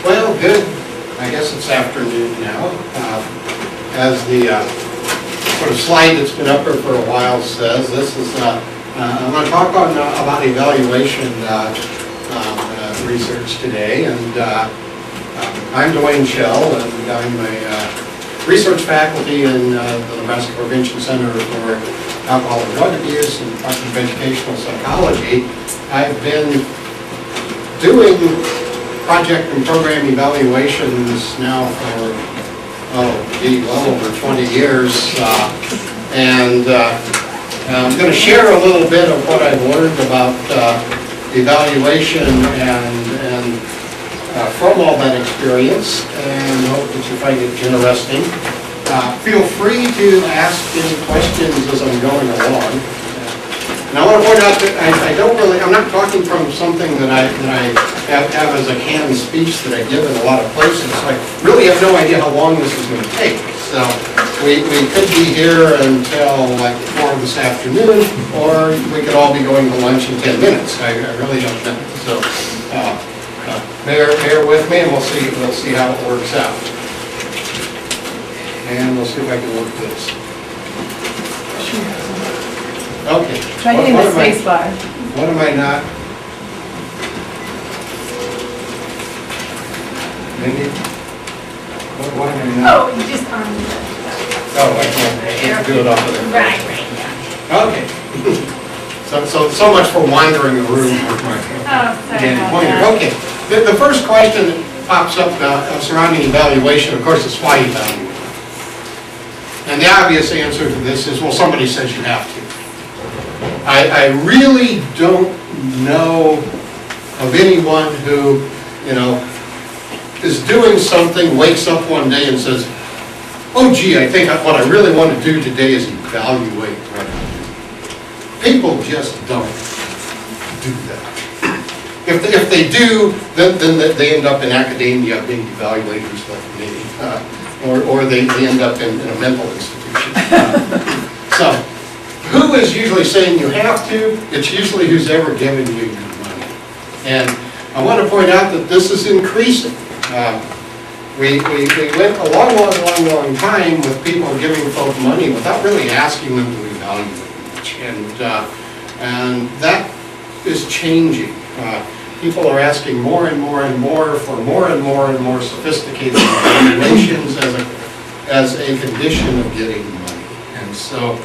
Well, good. I guess it's afternoon now. As the sort of slide that's been up there for a while says, this is I'm going to talk about evaluation research today, and I'm Duane and I'm a research faculty in the Nebraska Prevention Center for Alcohol and Drug Abuse and Department of Educational Psychology. I've been doing project and program evaluations now for, well over 20 years. And I'm going to share a little bit of what I've learned about evaluation and from all that experience, and hope that you find it interesting. Feel free to ask any questions as I'm going along. And I want to point out that I'm not talking from something that I have as a canned speech that I give in a lot of places. So I really have no idea how long this is going to take. So we could be here until like 4 this afternoon, or we could all be going to lunch in 10 minutes. I really don't know. So bear with me, and we'll see how it works out. And we'll see if I can work this. Okay. Try hitting the space bar. What am I not? Maybe? What am I not? Oh, you just on the... Oh, I can't do it off of there. Right, yeah. Okay. So much for wandering the room with my pointer. Okay. The first question that pops up surrounding evaluation, of course, is why evaluate? And the obvious answer to this is, well, somebody says you have to. I really don't know of anyone who, is doing something, wakes up one day and says, oh gee, I think what I really want to do today is evaluate what I do. People just don't do that. If they do, then they end up in academia being evaluators like me, or they end up in a mental institution. So, who is usually saying you have to? It's usually who's ever given you your money. And I want to point out that this is increasing. We went a long time with people giving folk money without really asking them to evaluate much. And that is changing. People are asking more and more for more and more sophisticated evaluations as a condition of getting money. And so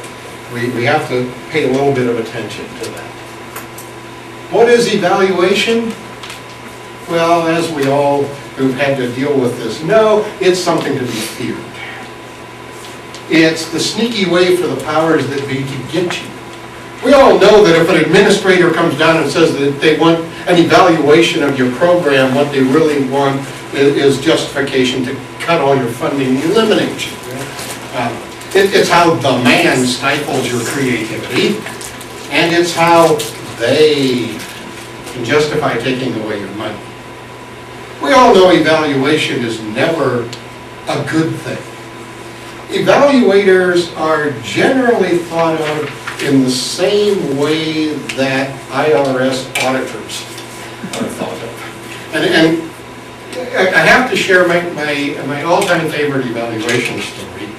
we have to pay a little bit of attention to that. What is evaluation? Well, as we all who've had to deal with this know, it's something to be feared. It's the sneaky way for the powers that be to get you. We all know that if an administrator comes down and says that they want an evaluation of your program, what they really want is justification to cut all your funding and eliminate you. It's how the man stifles your creativity, and it's how they can justify taking away your money. We all know evaluation is never a good thing. Evaluators are generally thought of in the same way that IRS auditors are thought of. And I have to share my all-time favorite evaluation story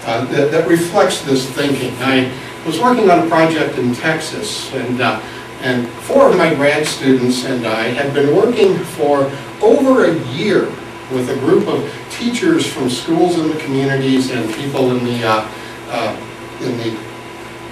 that reflects this thinking. I was working on a project in Texas, and 4 of my grad students and I had been working for over a year with a group of teachers from schools in the communities and people in the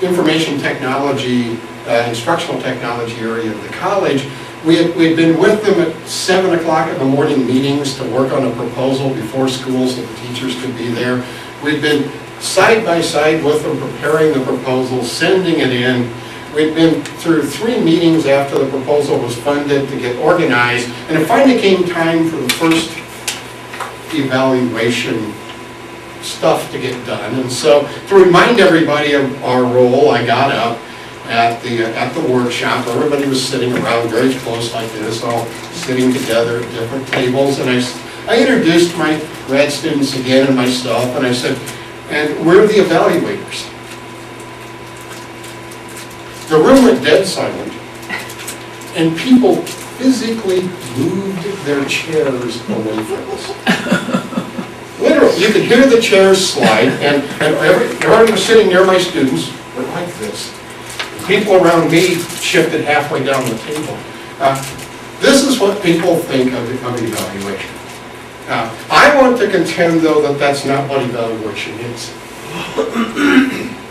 information technology, instructional technology area of the college. We'd been with them at 7 o'clock in the morning meetings to work on a proposal before school so the teachers could be there. We'd been side by side with them preparing the proposal, sending it in. We'd been through 3 meetings after the proposal was funded to get organized, and it finally came time for the first evaluation stuff to get done. And so, to remind everybody of our role, I got up at the workshop. Everybody was sitting around very close like this, all sitting together at different tables, and I introduced my grad students again and myself, and I said, and we're the evaluators. The room went dead silent, and people physically moved their chairs away from us. Literally, you could hear the chairs slide, and everybody was sitting near my students were like this. People around me shifted halfway down the table. This is what people think of evaluation. I want to contend, though, that that's not what evaluation is.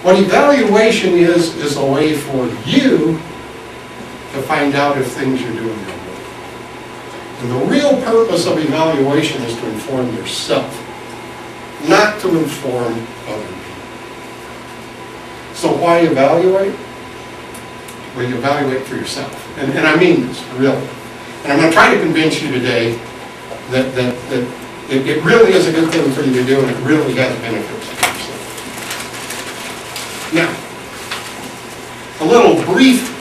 What evaluation is a way for you to find out if things you're doing are good. And the real purpose of evaluation is to inform yourself, not to inform other people. So why evaluate? Well, you evaluate for yourself. And I mean this, really. And I'm going to try to convince you today that it really is a good thing for you to do, and it really has benefits for yourself. Now, a little brief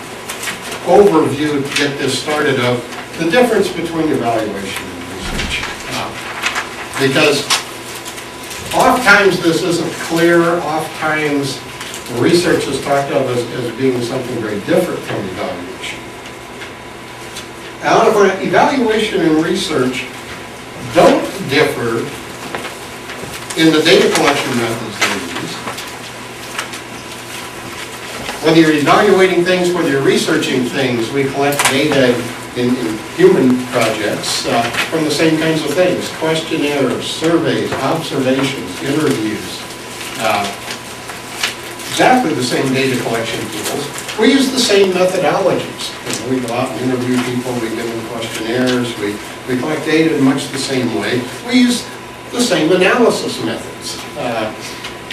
overview to get this started of the difference between evaluation and research. Because oftentimes this isn't clear, oftentimes research is talked of as being something very different from evaluation. However, evaluation and research don't differ in the data collection methods they use. Whether you're evaluating things, whether you're researching things, we collect data in human projects from the same kinds of things: questionnaires, surveys, observations, interviews. Exactly the same data collection tools. We use the same methodologies. We go out and interview people, we give them questionnaires, we collect data in much the same way. We use the same analysis methods.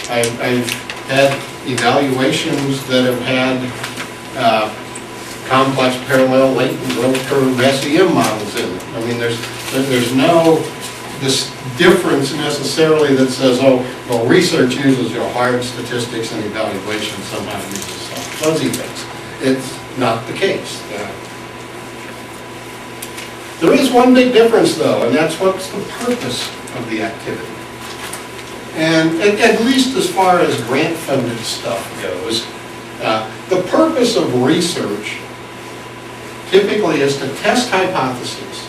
I've had evaluations that have had complex parallel latent growth curve SEM models in them. I mean, there's no this difference necessarily that says, oh, well, research uses hard statistics and evaluation somehow uses some fuzzy things. It's not the case. There is one big difference, though, and that's what's the purpose of the activity. And at least as far as grant-funded stuff goes, the purpose of research typically is to test hypotheses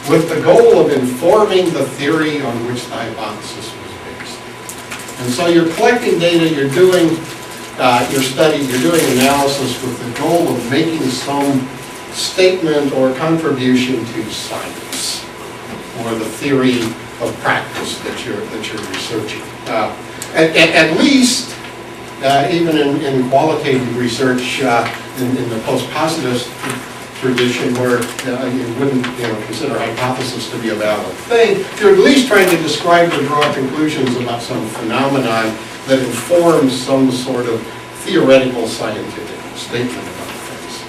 with the goal of informing the theory on which the hypothesis was based. And so you're collecting data, you're doing your study, you're doing analysis with the goal of making some statement or contribution to science or the theory of practice that you're researching. At least, even in qualitative research, in the post-positivist tradition, where you wouldn't consider hypothesis to be a valid thing, you're at least trying to describe or draw conclusions about some phenomenon that informs some sort of theoretical scientific statement about things.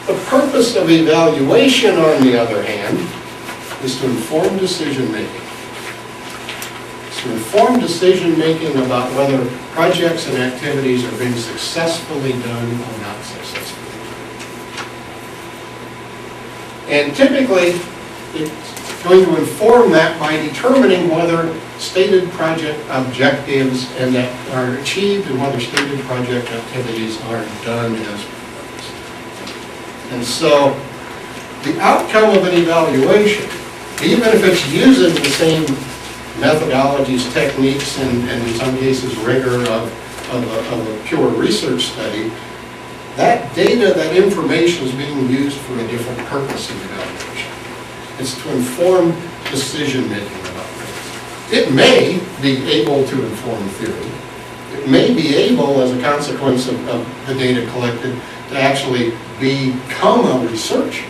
The purpose of evaluation, on the other hand, is to inform decision-making. It's to inform decision-making about whether projects and activities are being successfully done or not successfully done. And typically, it's going to inform that by determining whether stated project objectives and that are achieved and whether stated project activities are done as proposed. And so, the outcome of an evaluation, even if it's using the same methodologies, techniques, and in some cases rigor of a pure research study, that data, that information is being used for a different purpose in evaluation. It's to inform decision-making about things. It may be able to inform theory. It may be able, as a consequence of the data collected, to actually become a research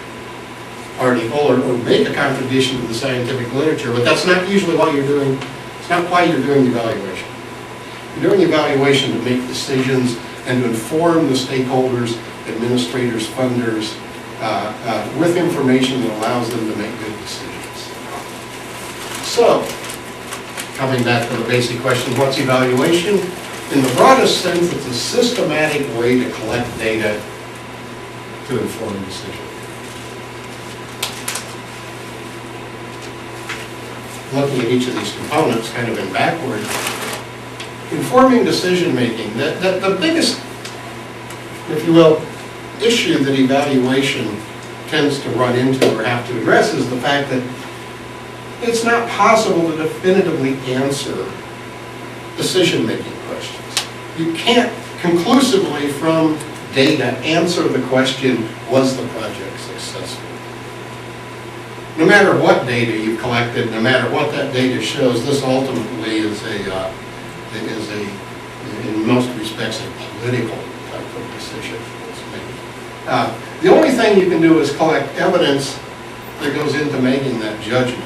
article or make a contribution to the scientific literature, but that's not usually why you're doing, it's not why you're doing evaluation. You're doing evaluation to make decisions and to inform the stakeholders, administrators, funders, with information that allows them to make good decisions. So, coming back to the basic question, what's evaluation? In the broadest sense, it's a systematic way to collect data to inform decisions. Looking at each of these components kind of in backward, informing decision-making, the biggest, if you will, issue that evaluation tends to run into or have to address is the fact that it's not possible to definitively answer decision-making questions. You can't conclusively from data answer the question, was the project successful? No matter what data you've collected, no matter what that data shows, this ultimately is in most respects, a political type of decision that's made. The only thing you can do is collect evidence that goes into making that judgment.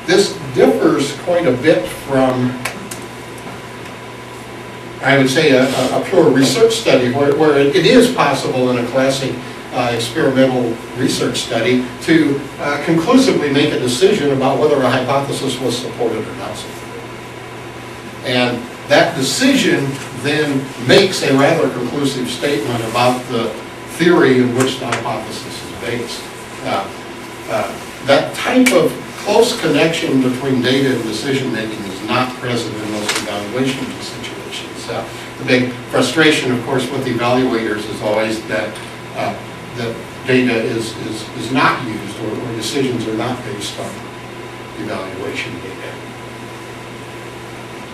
This differs quite a bit from, I would say, a pure research study where it is possible in a classic experimental research study to conclusively make a decision about whether a hypothesis was supported or not supported. And that decision then makes a rather conclusive statement about the theory in which the hypothesis is based. That type of close connection between data and decision making is not present in most evaluation situations. The big frustration, of course, with evaluators is always that that data is not used or decisions are not based on evaluation data.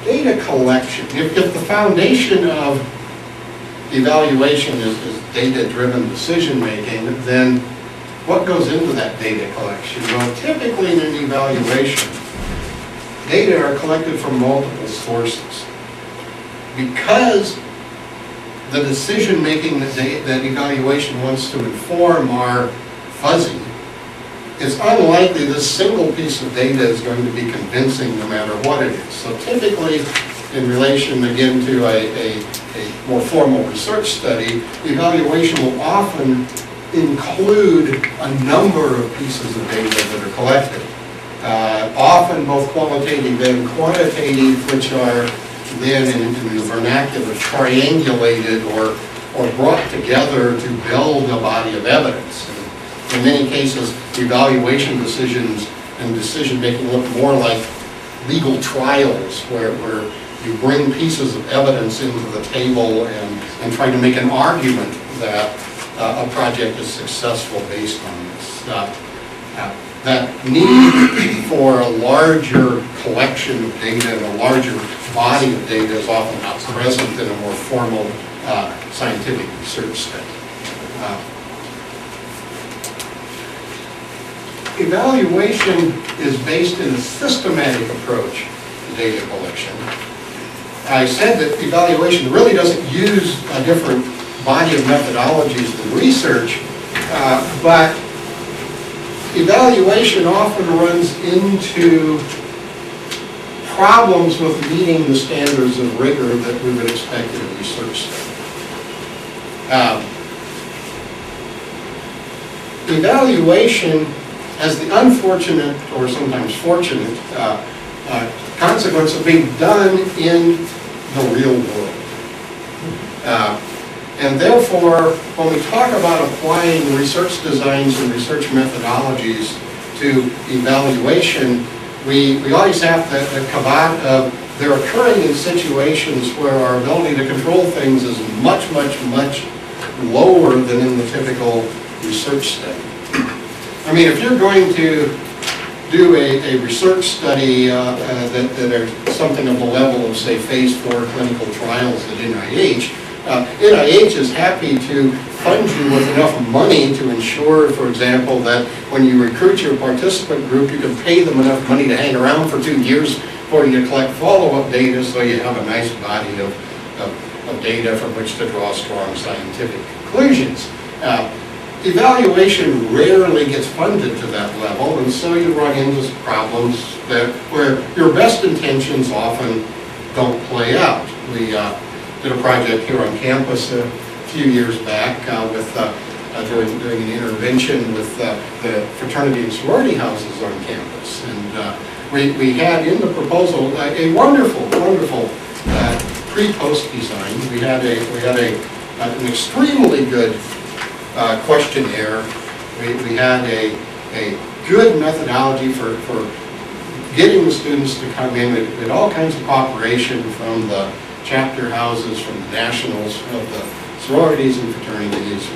Data collection. If the foundation of evaluation is data-driven decision-making, then what goes into that data collection? Well, typically in an evaluation, data are collected from multiple sources. Because the decision-making that evaluation wants to inform are fuzzy, it's unlikely this single piece of data is going to be convincing no matter what it is. So typically, in relation again to a more formal research study, evaluation will often include a number of pieces of data that are collected. Often both qualitative and quantitative, which are then in the vernacular triangulated or brought together to build a body of evidence. In many cases, evaluation decisions and decision-making look more like legal trials where you bring pieces of evidence into the table and try to make an argument that a project is successful based on this. That need for a larger collection of data and a larger body of data is often not present in a more formal scientific research study. Evaluation is based in a systematic approach to data collection. I said that evaluation really doesn't use a different body of methodologies than research, but evaluation often runs into problems with meeting the standards of rigor that we would expect in a research study. Evaluation has the unfortunate, or sometimes fortunate, consequence of being done in the real world. And therefore, when we talk about applying research designs and research methodologies to evaluation, we always have the caveat of they're occurring in situations where our ability to control things is much, much, much lower than in the typical research study. I mean, if you're going to do a research study that are something of the level of, say, phase 4 clinical trials at NIH, NIH is happy to fund you with enough money to ensure, for example, that when you recruit your participant group, you can pay them enough money to hang around for 2 years for you to collect follow-up data so you have a nice body of data from which to draw strong scientific conclusions. Evaluation rarely gets funded to that level, and so you run into problems where your best intentions often don't play out. We did a project here on campus a few years back with doing an intervention with the fraternity and sorority houses on campus, and we had in the proposal a wonderful, wonderful pre-post design. We had an extremely good questionnaire. We had a good methodology for getting the students to come in. We had all kinds of cooperation from the chapter houses, from the nationals of the sororities and fraternities.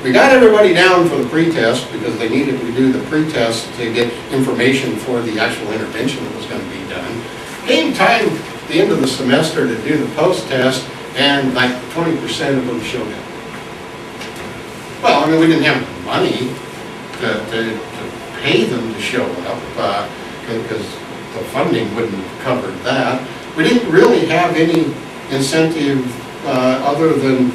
We got everybody down for the pretest because they needed to do the pretest to get information for the actual intervention that was going to be done. Came time at the end of the semester to do the post-test, and like 20% of them showed up. Well, I mean, we didn't have the money to pay them to show up because the funding wouldn't have covered that. We didn't really have any incentive other than,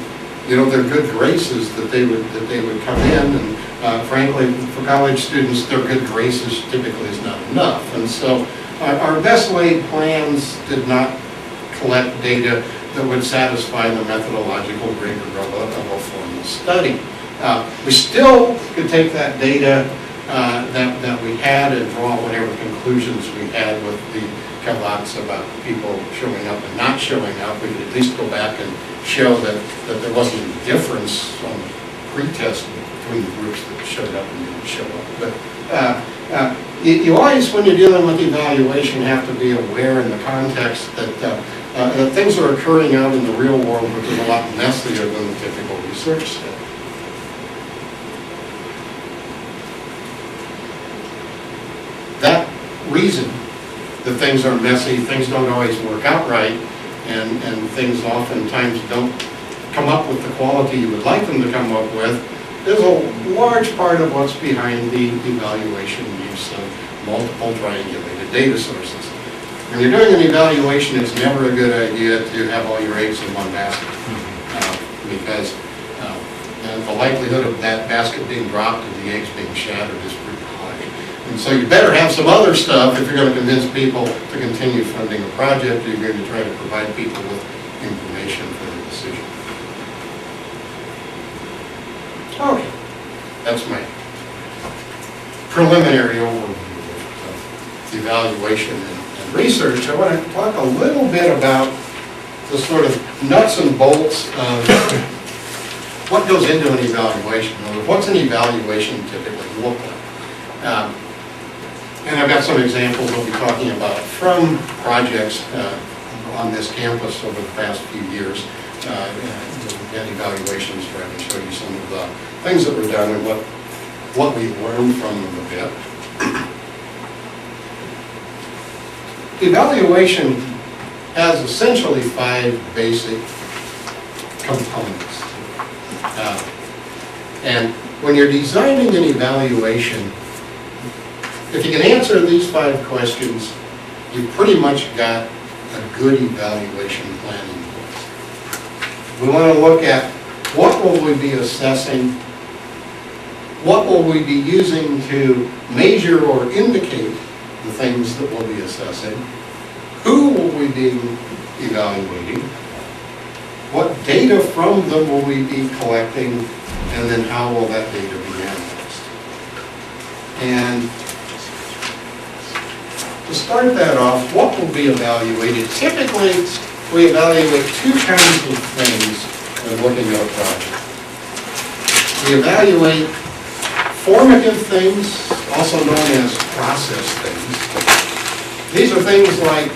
you know, their good graces that they would come in, and frankly, for college students, their good graces typically is not enough. And so our best laid plans did not collect data that would satisfy the methodological rigor of a formal study. We still could take that data that we had and draw whatever conclusions we had with the caveats about people showing up and not showing up. We could at least go back and show that there wasn't a difference on the pretest between the groups that showed up and didn't show up. But you always, when you're dealing with evaluation, have to be aware in the context that things are occurring out in the real world, which is a lot messier than the typical research study. That reason that things are messy, things don't always work out right, and things oftentimes don't come up with the quality you would like them to come up with, is a large part of what's behind the evaluation use of multiple triangulated data sources. When you're doing an evaluation, it's never a good idea to have all your eggs in one basket, because the likelihood of that basket being dropped and the eggs being shattered is pretty high. And so you better have some other stuff if you're going to convince people to continue funding a project, or you're going to try to provide people with information for their decision. Okay, that's my preliminary overview of evaluation and research. I want to talk a little bit about the sort of nuts and bolts of what goes into an evaluation, or what's an evaluation typically look like. And I've got some examples we'll be talking about from projects on this campus over the past few years, and evaluations where I can show you some of the things that were done and what we learned from them a bit. Evaluation has essentially 5 basic components. And when you're designing an evaluation, if you can answer these 5 questions, you've pretty much got a good evaluation plan in place. We want to look at what will we be assessing, what will we be using to measure or indicate the things that we'll be assessing, who will we be evaluating, what data from them will we be collecting, and then how will that data be analyzed. And to start that off, what will be evaluated? Typically, we evaluate 2 kinds of things when looking at a project. We evaluate formative things, also known as process things. These are things like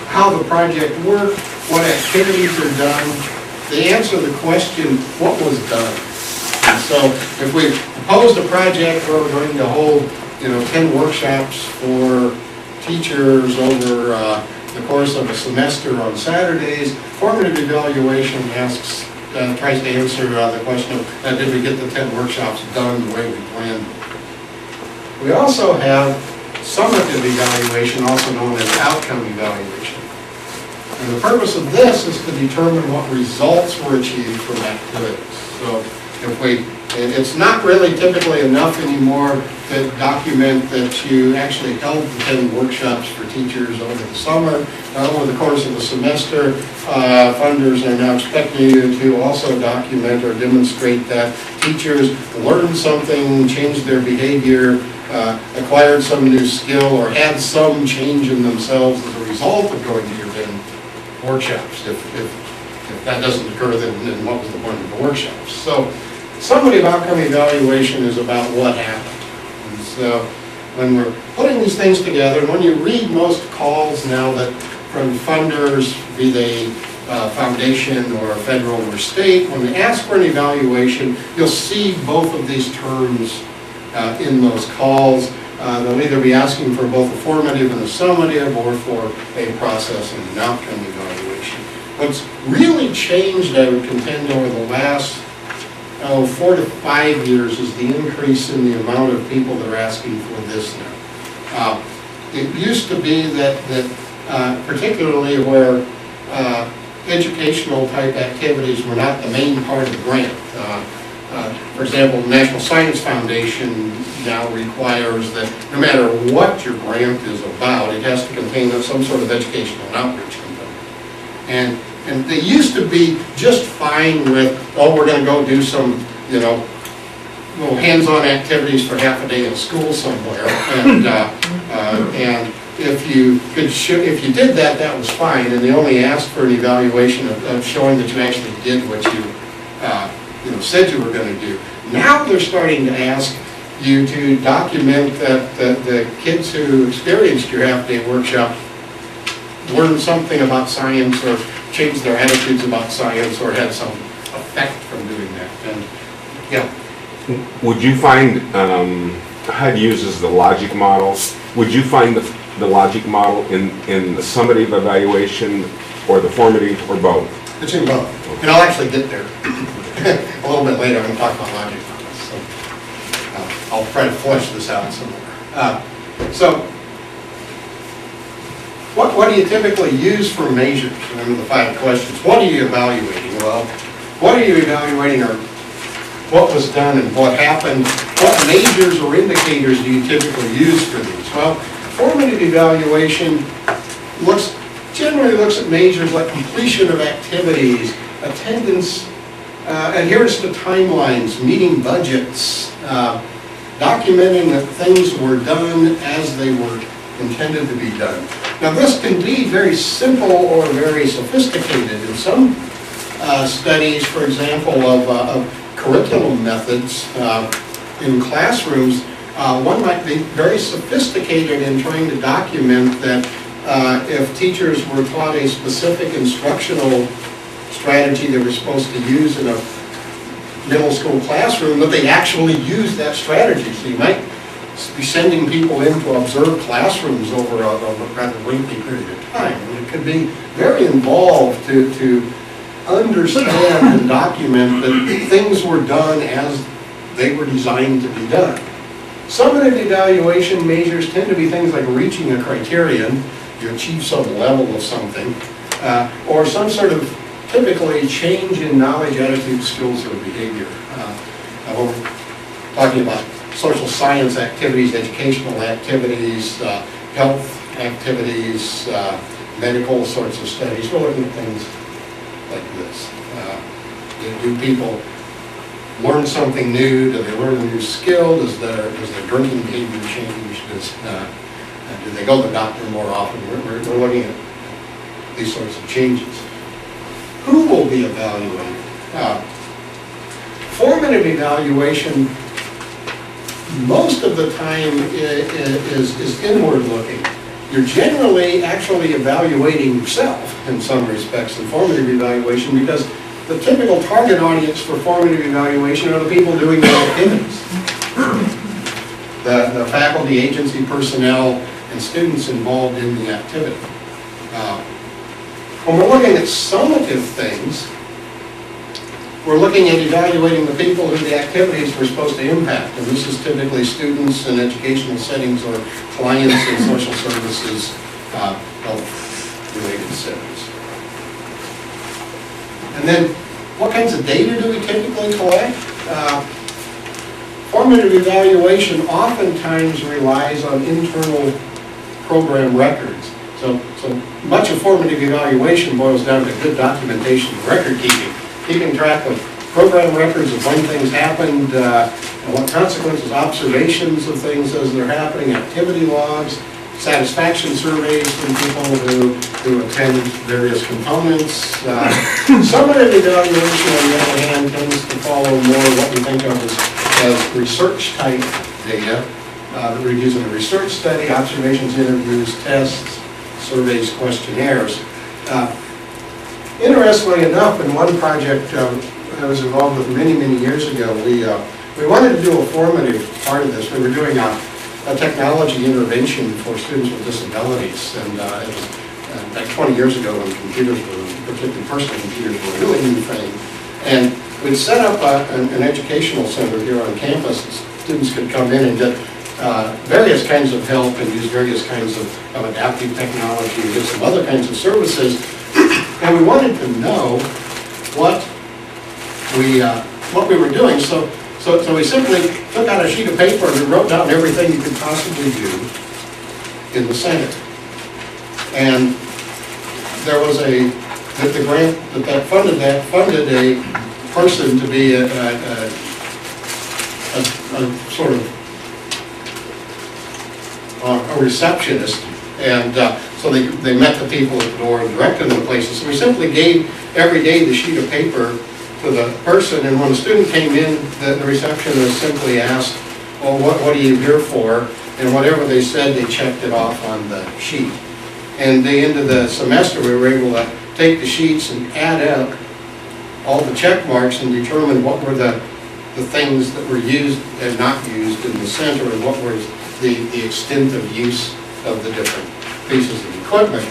how the project worked, what activities are done. They answer the question, what was done? And so if we proposed a project where we're going to hold 10 workshops for teachers over the course of a semester on Saturdays, formative evaluation tries to answer the question of did we get the 10 workshops done the way we planned? We also have summative evaluation, also known as outcome evaluation. And the purpose of this is to determine what results were achieved from activities. So it's not really typically enough anymore to document that you actually held the 10 workshops for teachers over the summer. Over the course of the semester, funders are now expecting you to also document or demonstrate that teachers learned something, changed their behavior, acquired some new skill, or had some change in themselves as a result of going to your 10 workshops. If that doesn't occur, then what was the point of the workshops? So summative outcome evaluation is about what happened. And so when we're putting these things together, and when you read most calls now that from funders, be they foundation or federal or state, when they ask for an evaluation, you'll see both of these terms in those calls. They'll either be asking for both a formative and a summative, or for a process and an outcome evaluation. What's really changed, I would contend, over the last 4 to 5 years is the increase in the amount of people that are asking for this now. It used to be that particularly where educational type activities were not the main part of the grant. For example, the National Science Foundation now requires that no matter what your grant is about, it has to contain some sort of educational and outreach component. And they used to be just fine with, oh, we're going to go do some, you know, little hands-on activities for half a day in school somewhere, and if you could if you did that, that was fine, and they only asked for an evaluation of showing that you actually did what you said you were going to do. Now they're starting to ask you to document that the kids who experienced your half-day workshop learned something about science, or changed their attitudes about science, or had some effect from doing that. And yeah. Would you find, HUD uses the logic model, would you find the logic model in the summative evaluation, or the formative, or both? It's in both. And I'll actually get there a little bit later. I'm going to talk about logic models. So I'll try to flesh this out some more. So what do you typically use for measures? Remember the 5 questions. What are you evaluating? Well, what are you evaluating, or what was done and what happened? What measures or indicators do you typically use for these? Well, formative evaluation generally looks at measures like completion of activities, attendance, adherence to timelines, meeting budgets, documenting that things were done as they were intended to be done. Now this can be very simple or very sophisticated. In some studies, for example, of curriculum methods in classrooms, one might be very sophisticated in trying to document that if teachers were taught a specific instructional strategy they were supposed to use in a middle school classroom, that they actually use that strategy. So you might be sending people in to observe classrooms over a rather lengthy period of time. And it could be very involved to understand and document that things were done as they were designed to be done. Summative evaluation measures tend to be things like reaching a criterion, you achieve some level of something, or some sort of typically change in knowledge, attitude, skills, or behavior. When we're talking about social science activities, educational activities, health activities, medical sorts of studies, we're looking at things like this. Do people learn something new? Do they learn a new skill? Does their drinking behavior change? Do they go to the doctor more often? We're looking at these sorts of changes. Who will be evaluated? Formative evaluation, most of the time, is inward looking. You're generally actually evaluating yourself in some respects in formative evaluation, because the typical target audience for formative evaluation are the people doing the activities. The faculty, agency personnel, and students involved in the activity. When we're looking at summative things, we're looking at evaluating the people who the activities were supposed to impact. And this is typically students in educational settings or clients in social services, health-related settings. And then, what kinds of data do we typically collect? Formative evaluation oftentimes relies on internal program records. So much of formative evaluation boils down to good documentation and record keeping track of program records of when things happened, and what consequences, observations of things as they're happening, activity logs, satisfaction surveys from people who attend various components. Summative evaluation, on the other hand, tends to follow more what we think of as research-type data. Reviews in a research study, observations, interviews, tests, surveys, questionnaires. Interestingly enough, in one project I was involved with many, many years ago, we wanted to do a formative part of this. We were doing a technology intervention for students with disabilities, and it was like 20 years ago when computers were, particularly personal computers, were a really new thing. And we'd set up an educational center here on campus. Students could come in and get various kinds of help and use various kinds of adaptive technology and get some other kinds of services. And we wanted to know what we were doing. So we simply took out a sheet of paper and we wrote down everything you could possibly do in the center. And there was the grant that funded a person to be a sort of a receptionist, and so they met the people at the door and directed them to places. So we simply gave every day the sheet of paper to the person, and when a student came in, the receptionist simply asked, well, what are you here for? And whatever they said, they checked it off on the sheet. And at the end of the semester, we were able to take the sheets and add up all the check marks and determine what were the things that were used and not used in the center, and what was the extent of use of the different pieces of equipment.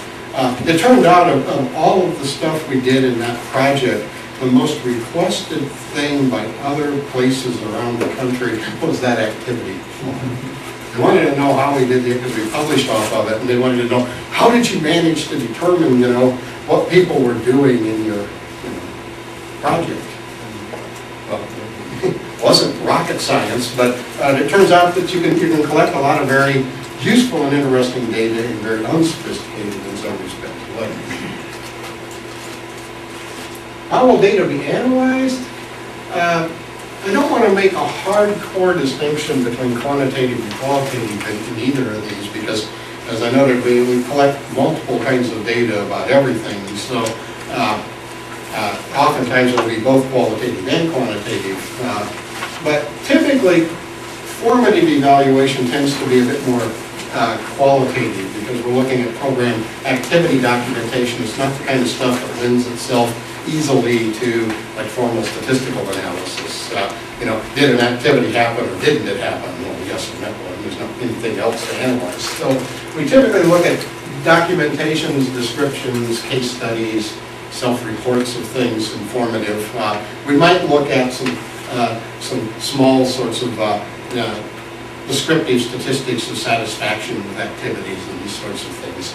It turned out of all of the stuff we did in that project, the most requested thing by other places around the country was that activity. They wanted to know how we did it because we published off of it, and they wanted to know, how did you manage to determine, what people were doing in your project? Well, it wasn't rocket science, but it turns out that you can collect a lot of very useful and interesting data in very unsophisticated in some respects ways. How will data be analyzed? I don't want to make a hardcore distinction between quantitative and qualitative in either of these, because, as I noted, we collect multiple kinds of data about everything, and so oftentimes it will be both qualitative and quantitative. But typically, formative evaluation tends to be a bit more qualitative, because we're looking at program activity documentation. It's not the kind of stuff that lends itself easily to like formal statistical analysis. Did an activity happen or didn't it happen? Well, yes or no. There's not anything else to analyze. So we typically look at documentations, descriptions, case studies, self-reports of things, informative. We might look at some small sorts of descriptive statistics of satisfaction with activities and these sorts of things.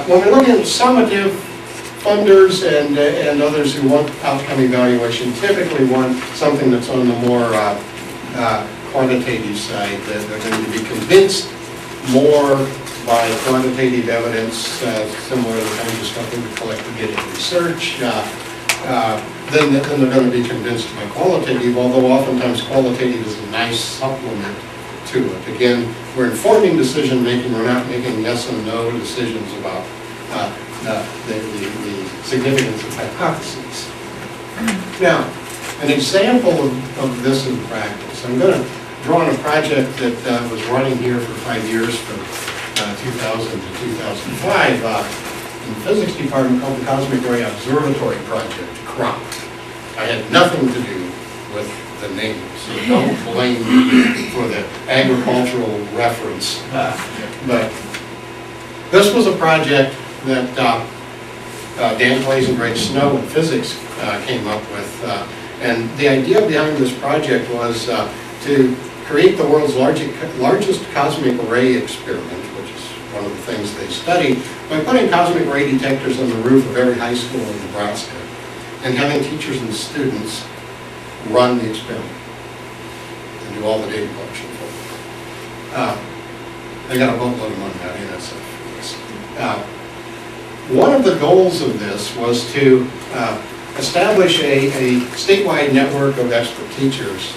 When we're looking at summative, funders and others who want outcome evaluation typically want something that's on the more quantitative side. They're going to be convinced more by quantitative evidence, similar to the kinds of stuff that we collect to get in research. Then they're going to be convinced by qualitative, although oftentimes qualitative is a nice supplement to it. Again, we're informing decision making, we're not making yes and no decisions about the significance of hypotheses. Now, an example of this in practice. I'm going to draw on a project that was running here for 5 years from 2000 to 2005 in the physics department, called the Cosmic Ray Observatory Project, CROP. I had nothing to do with the name, so don't blame me for the agricultural reference. But this was a project that Dan Clays and Greg Snow in physics came up with. And the idea behind this project was to create the world's largest cosmic ray experiment, which is one of the things they studied, by putting cosmic ray detectors on the roof of every high school in Nebraska and having teachers and students run the experiment and do all the data collection for them. They got a boatload of money out of that stuff. One of the goals of this was to establish a statewide network of expert teachers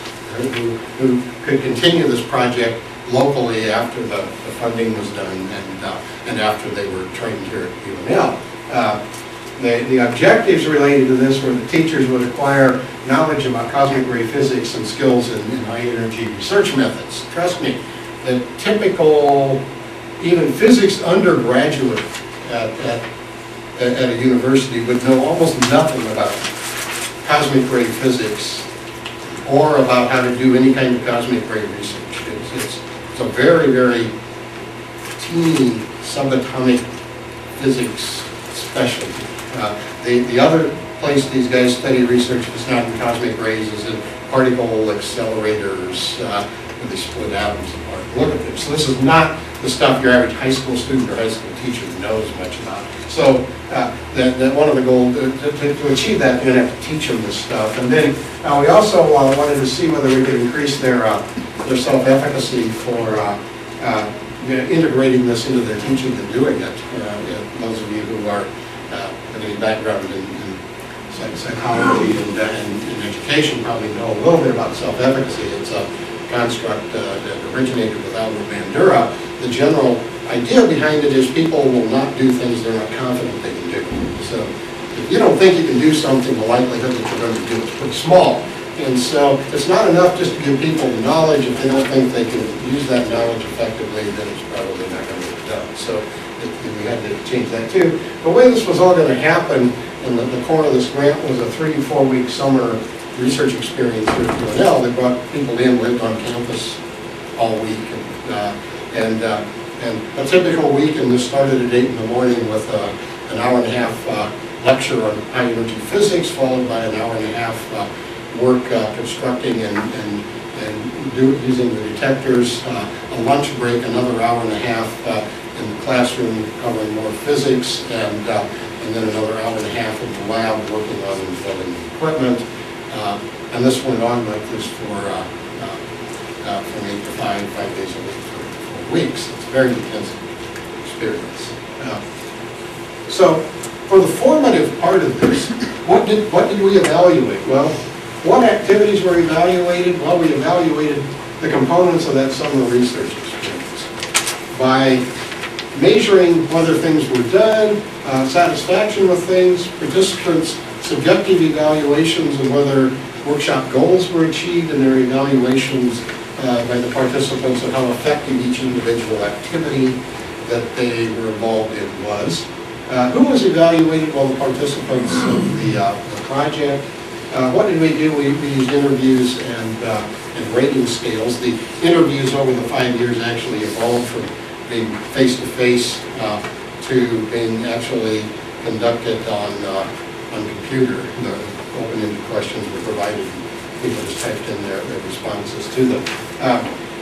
who could continue this project locally after the funding was done and after they were trained here at UNL. The objectives related to this were that teachers would acquire knowledge about cosmic ray physics and skills in high energy research methods. Trust me, the typical, even physics undergraduate at at a university would know almost nothing about cosmic ray physics or about how to do any kind of cosmic ray research. It's a very, very teeny subatomic physics specialty. The other place these guys study research is not in cosmic rays, is in particle accelerators, where they split atoms apart. Look at this. So this is not the stuff your average high school student or high school teacher knows much about. So that one of the goals, to achieve that, you're going to have to teach them this stuff. And then we also wanted to see whether we could increase their self-efficacy for integrating this into their teaching and doing it. Those of you who are have any background in psychology and education probably know a little bit about self-efficacy. It's a construct that originated with Albert Bandura. The general idea behind it is people will not do things they're not confident they can do. So if you don't think you can do something, the likelihood that you're going to do it is pretty small. And so it's not enough just to give people the knowledge. If they don't think they can use that knowledge effectively, then it's probably not going to get done. So we had to change that too. The way this was all going to happen, and the core of this grant was a 3 to 4 week summer research experience through Duane. They brought people in, lived on campus all week, and a typical week. And this started at 8 in the morning with an hour and a half lecture on high energy physics, followed by an hour and a half work constructing and using the detectors. A lunch break, another hour and a half in the classroom covering more physics, and then another hour and a half in the lab working on and building the equipment. And this went on like this for from 8 to 5 days a week for 4 weeks. It's a very intensive experience. So for the formative part of this, what did we evaluate? Well, what activities were evaluated? Well, we evaluated the components of that summer research experience by measuring whether things were done, satisfaction with things, participants' subjective evaluations of whether workshop goals were achieved, and their evaluations by the participants of how effective each individual activity that they were involved in was. Who was evaluated? Well, the participants of the project. What did we do? We used interviews and rating scales. The interviews over the 5 years actually evolved from being face-to-face to being actually conducted on computer. The open-ended questions were provided. People just typed in their responses to them.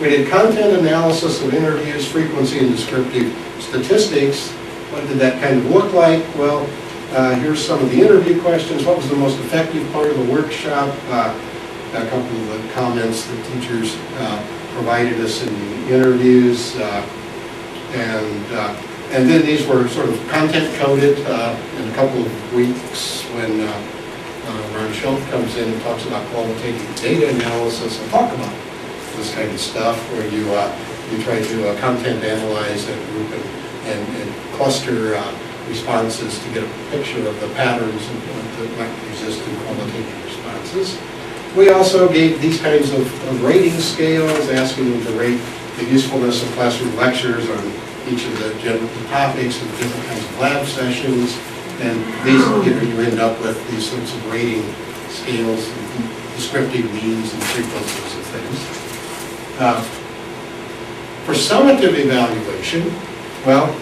We did content analysis of interviews, frequency, and descriptive statistics. What did that kind of look like? Well, here's some of the interview questions. What was the most effective part of the workshop? A couple of the comments that teachers provided us in the interviews. And then these were sort of content coded in a couple of weeks when Ron Schultz comes in and talks about qualitative data analysis. And talk about this kind of stuff where you try to content analyze and group and cluster responses to get a picture of the patterns that might exist in qualitative responses. We also gave these kinds of rating scales, asking them to rate the usefulness of classroom lectures on each of the general topics and different kinds of lab sessions. And these, you end up with these sorts of rating scales and descriptive means and frequencies of things. For summative evaluation, well,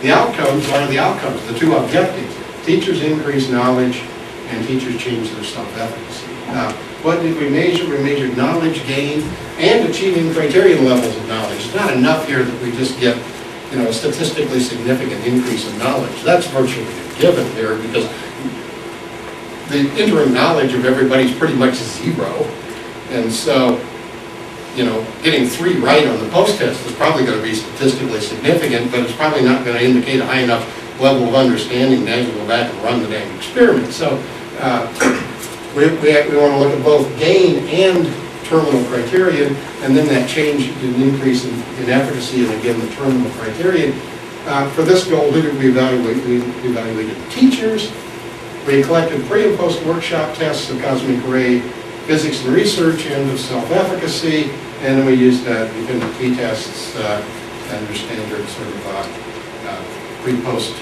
the outcomes are the outcomes, the two objectives. Teachers increase knowledge and teachers change their self-efficacy. What did we measure? We measured knowledge gain and achieving criterion levels of knowledge. It's not enough here that we just get, a statistically significant increase in knowledge. That's virtually a given there because the interim knowledge of everybody's pretty much zero. And so, getting 3 right on the post-test is probably going to be statistically significant, but it's probably not going to indicate a high enough level of understanding to actually go back and run the damn experiment. So we want to look at both gain and terminal criterion, and then that change in increase in efficacy, and again the terminal criterion. For this goal, who did we evaluate? We evaluated teachers. We collected pre- and post-workshop tests of cosmic ray physics and research and of self-efficacy, and then we used dependent t-tests and their standard sort of pre-post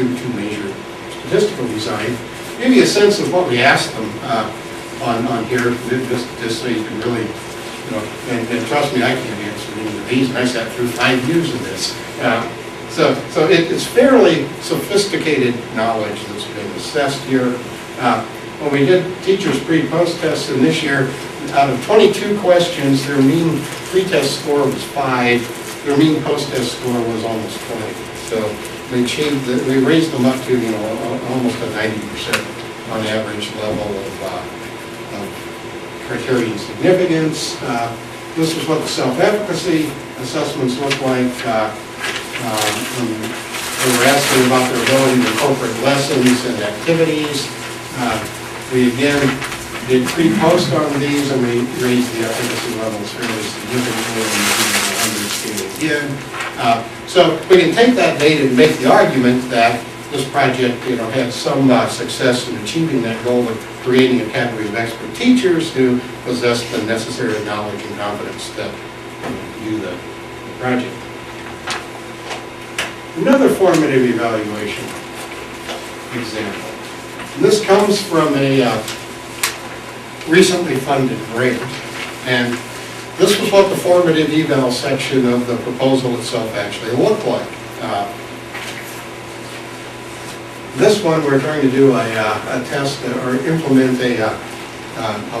to measure statistical design. Give you a sense of what we asked them on here, just so you can really, you know, and trust me, I can't answer any of these, and I sat through 5 years of this. So it's fairly sophisticated knowledge that's been assessed here. When we did teachers pre-post tests in this year, out of 22 questions, their mean pre-test score was 5. Their mean post-test score was almost 20. So we raised them up to, you know, almost a 90% on average level of criterion significance. This is what the self-efficacy assessments look like. We were asking about their ability to incorporate lessons and activities. We again did pre-post on these, and we raised the efficacy levels fairly significantly, and we again. So we can take that data and make the argument that this project, you know, had some success in achieving that goal of creating a cadre of expert teachers who possess the necessary knowledge and competence that do the project. Another formative evaluation example. And this comes from a recently funded grant, and this was what the formative eval section of the proposal itself actually looked like. This one, we're trying to do a test or implement a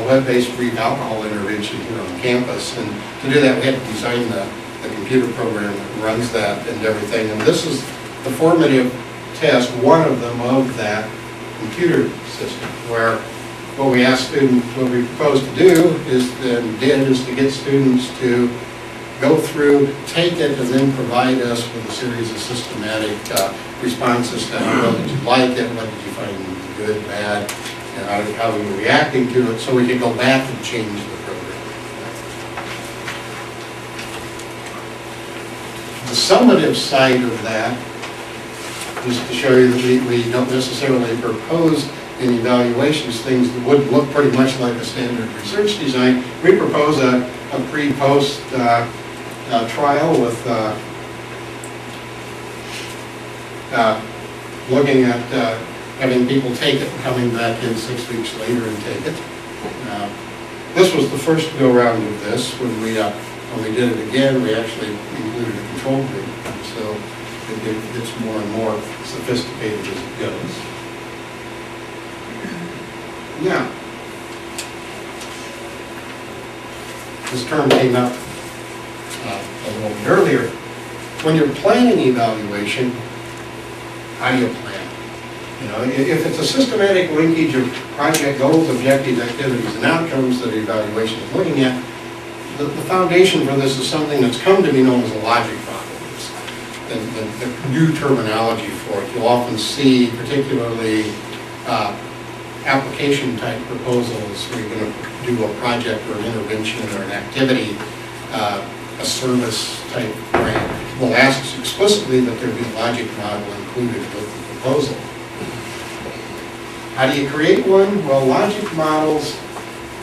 web-based brief alcohol intervention here on campus, and to do that we had to design the computer program that runs that and everything. And this is the formative test, one of them of that computer system, where what we asked students, what we proposed to do is to get students to go through, take it, and then provide us with a series of systematic responses to how well did you like it, what did you find good, bad, and how we were reacting to it, so we could go back and change the program. The summative side of that is to show you that we don't necessarily propose in evaluations things that would look pretty much like a standard research design. We propose a pre-post trial with looking at having people take it and coming back in 6 weeks later and take it. This was the first go-round of this. When we did it again, we actually included a control group, and so it gets more and more sophisticated as it goes. Now, this term came up a little bit earlier. When you're planning evaluation, how do you plan? You know, if it's a systematic linkage of project goals, objectives, activities, and outcomes that evaluation is looking at, the foundation for this is something that's come to be known as a logic problem. It's the new terminology for it. You'll often see, particularly application type proposals where you're going to do a project or an intervention or an activity, a service type grant. We'll ask explicitly that there be a logic model included with the proposal. How do you create one? Well, logic models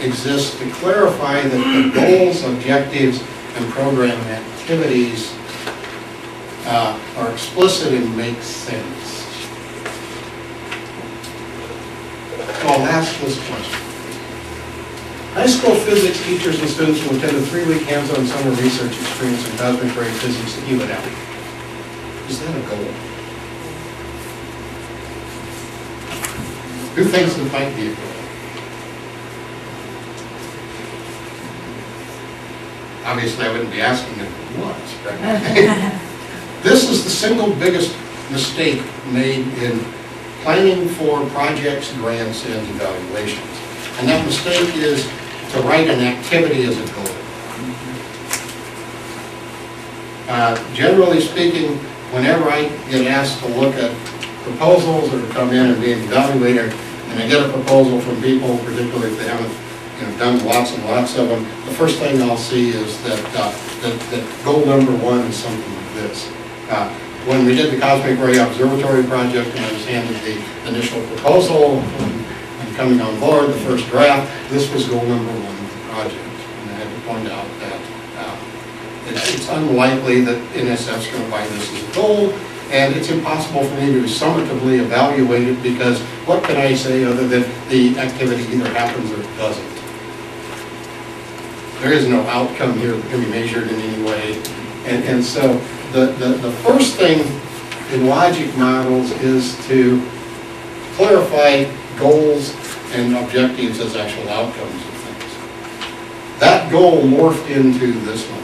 exist to clarify that the goals, objectives, and program activities are explicit and make sense. So I'll ask this question. High school physics teachers and students will attend a 3-week hands-on summer research experience in cosmic ray physics at UNL. Is that a goal? Who thinks it might be a goal? Obviously, I wouldn't be asking if it was, right? This is the single biggest mistake made in planning for projects, grants, and evaluations. And that mistake is to write an activity as a goal. Generally speaking, whenever I get asked to look at proposals or to come in and be an evaluator, and I get a proposal from people, particularly if they haven't done lots and lots of them, the first thing I'll see is that goal number 1 is something like this. When we did the Cosmic Ray Observatory project and I was handed the initial proposal and coming on board, the first draft, this was goal number 1 of the project. And I had to point out that it's unlikely that NSF is going to buy this as a goal, and it's impossible for me to summatively evaluate it because what can I say other than the activity either happens or it doesn't? There is no outcome here that can be measured in any way. And so the first thing in logic models is to clarify goals and objectives as actual outcomes of things. That goal morphed into this one.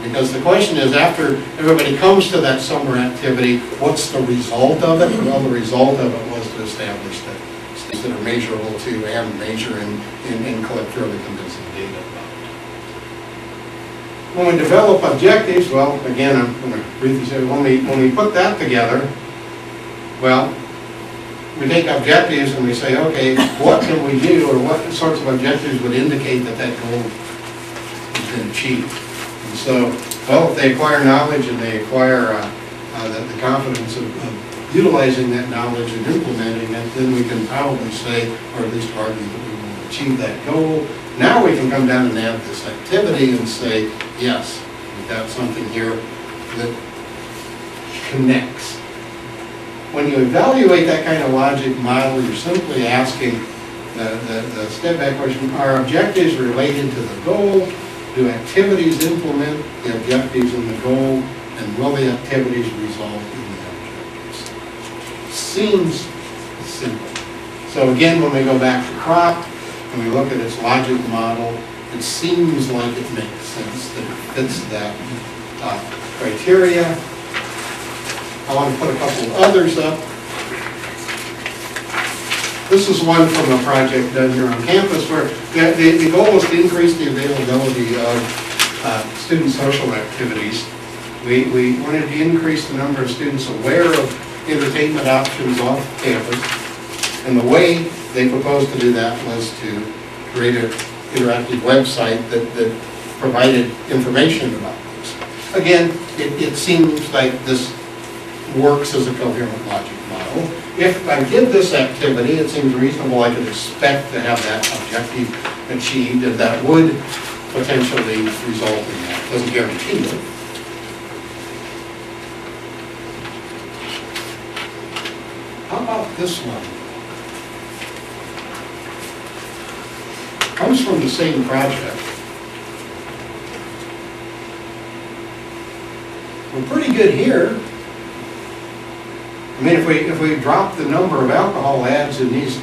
Because the question is, after everybody comes to that summer activity, what's the result of it? Well, the result of it was to establish that things that are measurable to and measure and collect fairly convincing data about it. When we develop objectives, well, again, I'm going to read these. When we put that together, well, we take objectives and we say, okay, what can we do, or what sorts of objectives would indicate that that goal has been achieved? And so, well, if they acquire knowledge and they acquire the confidence of utilizing that knowledge and implementing it, then we can probably say, or at least argue that we will achieve that goal. Now we can come down and add this activity and say, yes, we've got something here that connects. When you evaluate that kind of logic model, you're simply asking the step back question, are objectives related to the goal? Do activities implement the objectives in the goal? And will the activities result in the objectives? Seems simple. So again, when we go back to crop, and we look at its logic model, it seems like it makes sense that it fits that criteria. I want to put a couple of others up. This is one from a project done here on campus where the goal was to increase the availability of student social activities. We wanted to increase the number of students aware of entertainment options off campus. And the way they proposed to do that was to create an interactive website that provided information about this. Again, it seems like this works as a coherent logic model. If I did this activity, it seems reasonable I could expect to have that objective achieved, and that would potentially result in that. Doesn't guarantee it. How about this one? Comes from the same project. We're pretty good here. I mean, if we drop the number of alcohol ads in these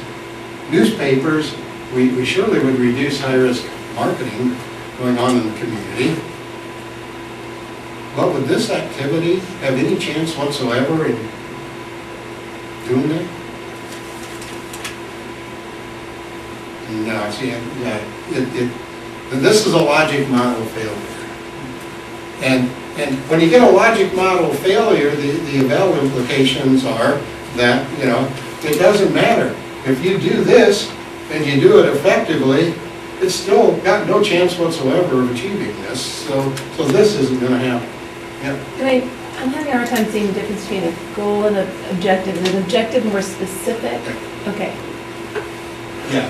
newspapers, we surely would reduce high-risk marketing going on in the community. But would this activity have any chance whatsoever in doing it? No, see, this is a logic model failure. And when you get a logic model failure, the eval implications are that, it doesn't matter. If you do this and you do it effectively, it's still got no chance whatsoever of achieving this. So this isn't going to happen. Yeah. I'm having a hard time seeing the difference between a goal and an objective. Is an objective more specific? Okay. Yeah.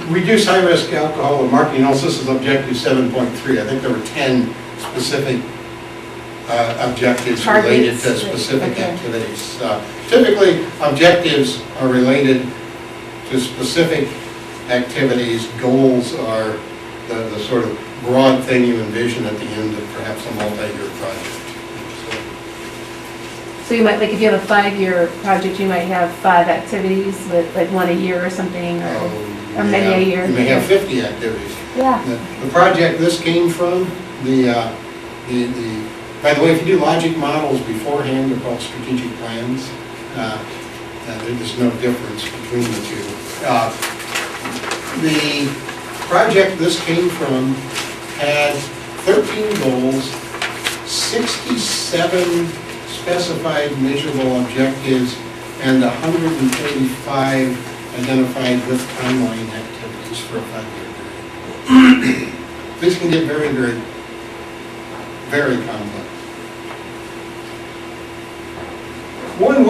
Reduce high-risk alcohol and marketing analysis is objective 7.3. I think there were 10 specific objectives related to specific activities. Typically, objectives are related to specific activities. Goals are the sort of broad thing you envision at the end of perhaps a multi-year project. So you might, like if you have a 5-year project, you might have 5 activities with like one a year or something, or many a year. You may have 50 activities. Yeah. The project this came from, by the way, if you do logic models beforehand, they're called strategic plans. There's no difference between the two. The project this came from had 13 goals, 67 specified measurable objectives, and 135 identified with timeline activities for a 5-year period. These can get very, very, very complex. One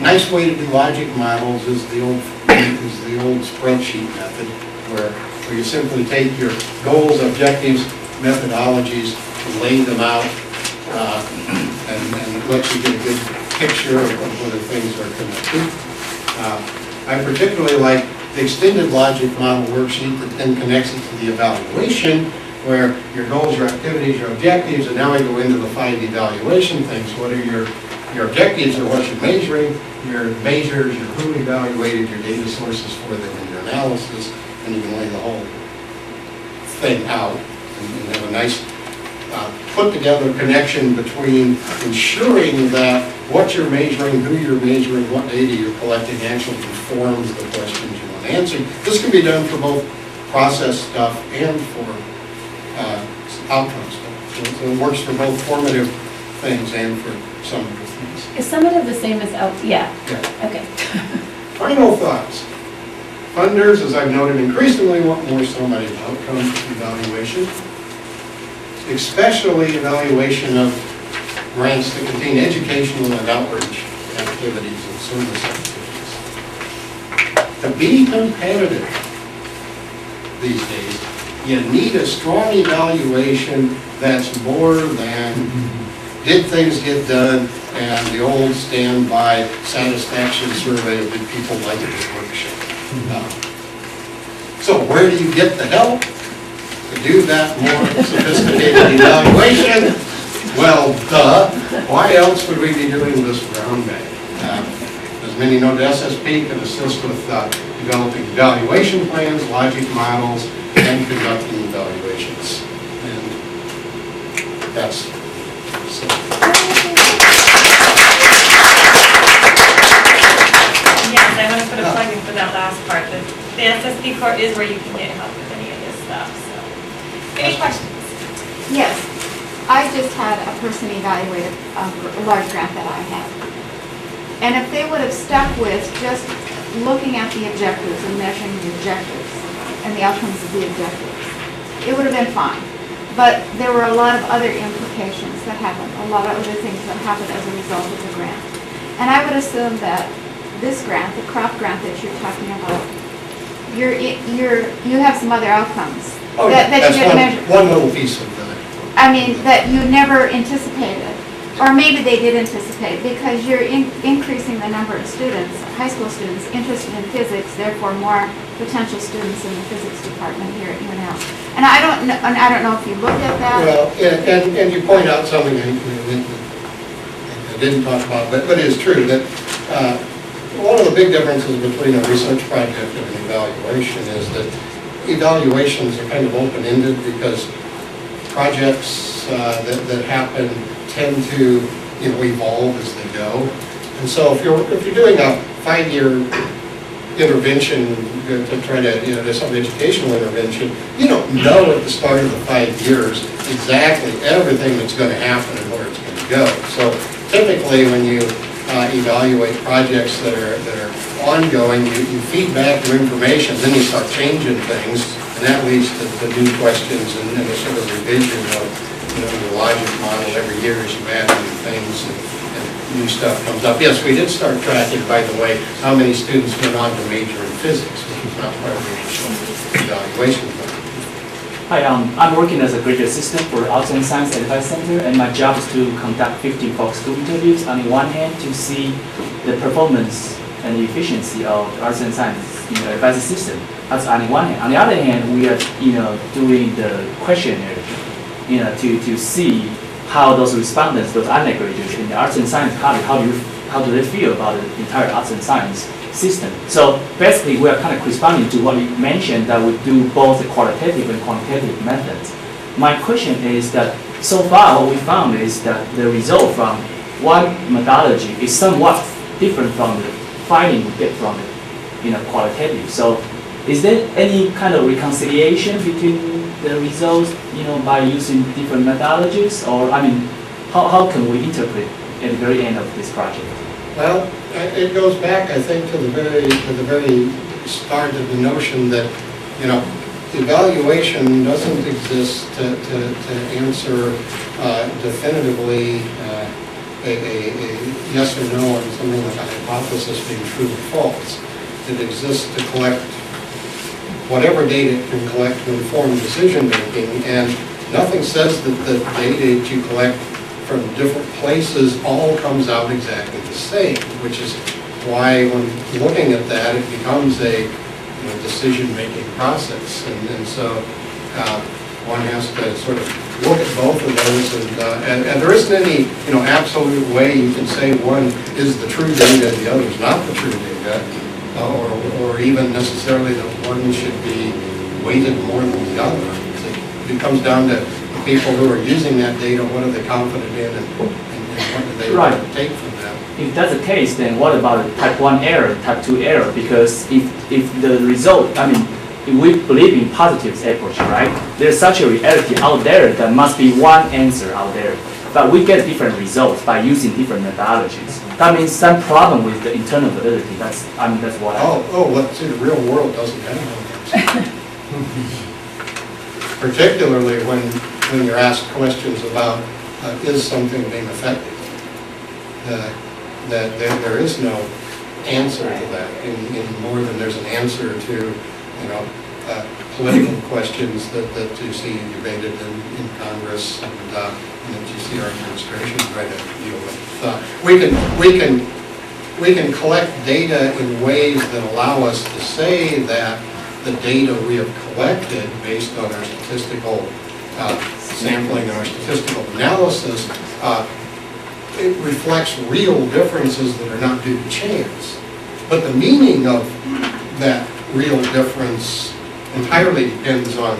nice way to do logic models is the old spreadsheet method, where you simply take your goals, objectives, methodologies, lay them out, and lets you get a good picture of whether things are connected. I particularly like the extended logic model worksheet that then connects it to the evaluation, where your goals, your activities, your objectives, and now I go into the 5 evaluation things. What are your objectives, or what you're measuring, your measures, your who evaluated, your data sources for them, and your analysis, and you can lay the whole thing out and have a nice put together connection between ensuring that what you're measuring, who you're measuring, what data you're collecting actually informs the questions you want answered. This can be done for both process stuff and for outcome stuff. So it works for both formative things and for summative things. Is summative the same as yeah. Okay. Final thoughts. Funders, as I've noted, increasingly want more summative outcome evaluation, especially evaluation of grants that contain educational and outreach activities and service activities. To be competitive these days, you need a strong evaluation that's more than did things get done and the old standby satisfaction survey of did people like this workshop. So where do you get the help to do that more sophisticated evaluation? Well, duh. Why else would we be doing this brown bag? As many know, the SSP can assist with developing evaluation plans, logic models, and conducting evaluations. And that's so. Yes, I want to put a plug in for that last part. The SSP court is where you can get help with any of this stuff. So, any questions? Yes, I just had a person evaluate a large grant that I had. And if they would have stuck with just looking at the objectives and measuring the objectives and the outcomes of the objectives, it would have been fine. But there were a lot of other implications that happened, a lot of other things that happened as a result of the grant. And I would assume that this grant, the crop grant that you're talking about, you have some other outcomes that you get measured. One little piece of that. I mean, that you never anticipated, or maybe they did anticipate, because you're increasing the number of students, high school students, interested in physics, therefore more potential students in the physics department here at UNL. And I don't know if you looked at that. Well, and you point out something I didn't talk about, but it is true that one of the big differences between a research project and an evaluation is that evaluations are kind of open-ended because projects that happen tend to evolve as they go. And so if you're doing a 5-year intervention to try to do some educational intervention, you don't know at the start of the 5 years exactly everything that's going to happen and where it's going to go. So typically when you evaluate projects that are ongoing, you feed back your information, then you start changing things, and that leads to new questions and a sort of revision of your logic model every year as you add new things and new stuff comes up. Yes, we did start tracking, by the way, how many students went on to major in physics, which was not part of the initial evaluation plan. Hi, I'm working as a graduate assistant for Arts and Science Advice Center, and my job is to conduct 50 focus group interviews. On the one hand, to see the performance and the efficiency of the Arts and Science advice system. That's on the one hand. On the other hand, we are doing the questionnaire, to see how those respondents, those undergraduates in the Arts and Science college, how do they feel about the entire Arts and Science system. So basically, we are kind of responding to what you mentioned, that we do both the qualitative and quantitative methods. My question is that so far what we found is that the result from one methodology is somewhat different from the finding we get from the qualitative. So is there any kind of reconciliation between the results by using different methodologies, or how can we interpret at the very end of this project? Well, it goes back, I think, to the very start of the notion that, evaluation doesn't exist to answer definitively a yes or no on something like a hypothesis being true or false. It exists to collect whatever data it can collect to inform decision making, and nothing says that the data that you collect from different places all comes out exactly the same, which is why when looking at that, it becomes a decision-making process. And so one has to sort of look at both of those, and there isn't any absolute way you can say one is the true data and the other is not the true data, or even necessarily that one should be weighted more than the other. It comes down to the people who are using that data, what are they confident in, and what do they take from that. If that's the case, then what about type 1 error, type 2 error? Because if the result, if we believe in positives approach, right? There's such a reality out there that must be one answer out there. But we get different results by using different methodologies. That means some problem with the internal validity. That's what Well, see, the real world doesn't have no answer. Particularly when you're asked questions about is something being effective, that there is no answer to that in more than there's an answer to political questions that you see debated in Congress and that you see our administration try to deal with. We can collect data in ways that allow us to say that the data we have collected based on our statistical sampling and our statistical analysis, it reflects real differences that are not due to chance. But the meaning of that real difference entirely depends on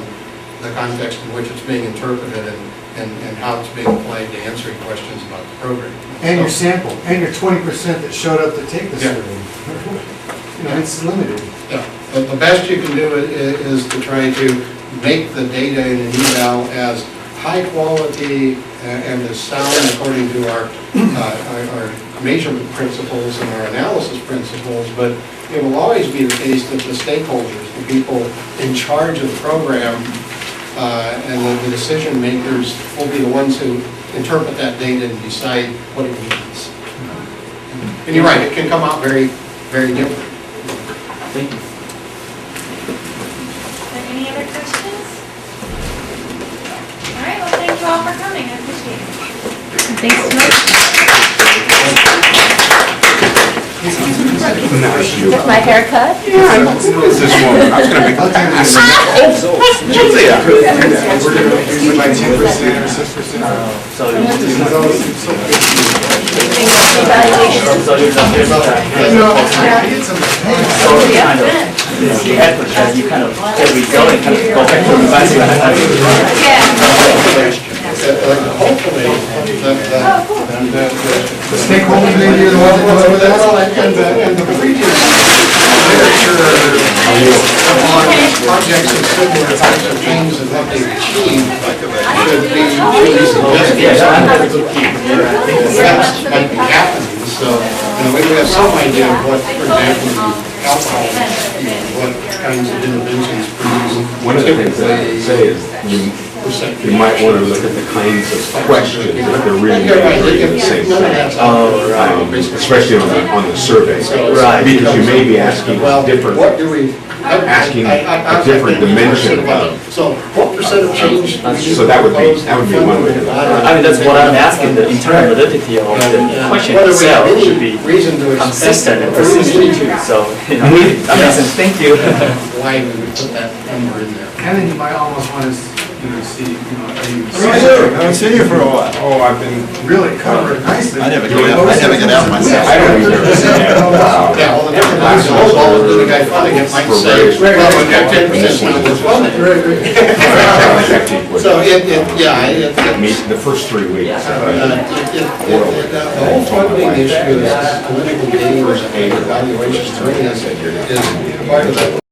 the context in which it's being interpreted and how it's being applied to answering questions about the program. And your sample, and your 20% that showed up to take the survey. It's limited. Yeah, but the best you can do is to try to make the data in an eval as high quality and as sound according to our measurement principles and our analysis principles, but it will always be the case that the stakeholders, the people in charge of the program, and the decision makers will be the ones who interpret that data and decide what it means. And you're right, it can come out very, very different. Thank you. Are there any other questions? All right, well, thank you all for coming. I appreciate it. Thanks so much. With my haircut? Yeah, who is this woman? I was going to make a pass. Julia. We're going to use it by 10% or 6%. So you want to Evaluation. so you're not there the effort that you kind of get result and kind of go back to revise it. Hopefully, The stakeholders maybe are the ones that come up with that. and the previous literature on projects of similar types of things and what they've achieved should be suggested. That's might be happening, so we have some idea of what, for example, alcohol, what kinds of interventions produce. One of the things that I would say is you might want to look at the kinds of questions if they're really measuring the same thing. Especially on the survey. Right. Because you may be asking different, What do we? asking a different dimension of. So what percent of change? So that would be one way to look at it. That's what I'm asking, the internal validity of the question Whether we have itself should any be reason to expect consistent and or reason persistent too, to- so, that makes sense, thank you. Why we would put that number in there. And then you might almost want to, see, are you I haven't seen you for a while. Oh, I've been. really covered nicely? I never get out myself. I don't either. Yeah, well, the difference is also the guy funding it might say, well, we got 10% now that's funded. So The first 3 weeks. the whole funding issue is political gain or evaluation is part of that.